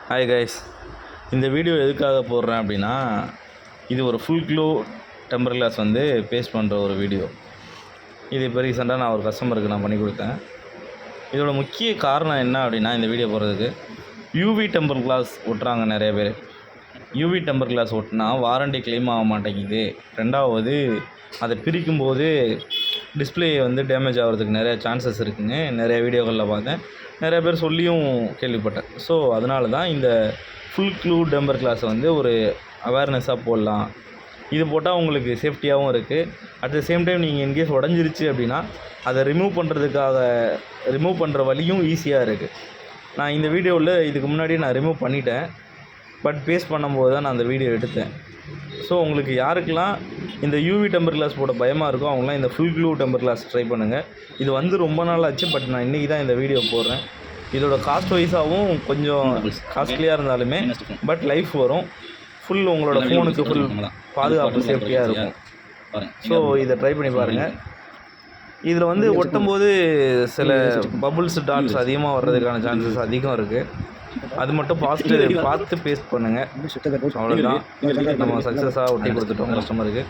Hi guys, இந்த video எதுக்காக போடுறேன் அப்படின்னா, இது ஒரு ஃபுல் க்ளோ டெம்பர் கிளாஸ் வந்து பேஸ்ட் பண்ணுற ஒரு வீடியோ. இது இப்போ ரீசெண்டாக நான் ஒரு கஸ்டமருக்கு நான் பண்ணி கொடுத்தேன். இதோட முக்கிய காரணம் என்ன அப்படின்னா, இந்த வீடியோ போடுறதுக்கு யூவி டெம்பர் கிளாஸ் ஒட்டுறாங்க நிறைய பேர். யூவி டெம்பர் கிளாஸ் ஒட்டினா வாரண்டி கிளைம் ஆக மாட்டேங்குது. ரெண்டாவது, அதை பிரிக்கும்போது டிஸ்பிளே வந்து டேமேஜ் ஆகிறதுக்கு நிறைய சான்சஸ் இருக்குதுன்னு நிறைய வீடியோக்களில் பார்த்தேன். நிறைய பேர் சொல்லியும் கேள்விப்பட்டேன். ஸோ அதனால தான் இந்த ஃபுல் க்ளூ டெம்பர் கிளாஸை வந்து ஒரு அவேர்னஸாக போடலாம். இது போட்டால் உங்களுக்கு சேஃப்டியாகவும் இருக்குது. அட் த சேம் டைம் நீங்கள் இன்கேஸ் உடஞ்சிருச்சு அப்படின்னா அதை ரிமூவ் பண்ணுற வழியும் ஈஸியாக இருக்குது. நான் இந்த வீடியோவில் இதுக்கு முன்னாடி நான் ரிமூவ் பண்ணிட்டேன். பட் பேஸ்ட் பண்ணும்போது தான் நான் அந்த வீடியோ எடுத்தேன். ஸோ உங்களுக்கு யாருக்கெல்லாம் இந்த யூவி டெம்பர் கிளாஸ் போட பயமாக இருக்கோ அவங்களாம் இந்த full clue temper class try பண்ணுங்கள். இது வந்து ரொம்ப நாள் ஆச்சு, பட் நான் இன்றைக்கி தான் இந்த வீடியோ போடுறேன். இதோட காஸ்ட் வைஸாகவும் கொஞ்சம் காஸ்ட்லியாக இருந்தாலுமே பட் லைஃப் வரும். ஃபுல் உங்களோட ஃபோனுக்கு ஃபுல் பாதுகாப்பு சேஃப்டியாக இருக்கும். ஸோ இதை ட்ரை பண்ணி பாருங்கள். இதில் வந்து ஒட்டும்போது சில பபுள்ஸ் டாட்ஸ் அதிகமாக வர்றதுக்கான சான்சஸ் அதிகம் இருக்குது. அது மட்டும் பார்த்து பேஸ்ட் பண்ணுங்கள். அவ்வளோதான், நம்ம சக்ஸஸாக ஒட்டி கொடுத்துட்டோம் கஸ்டமருக்கு.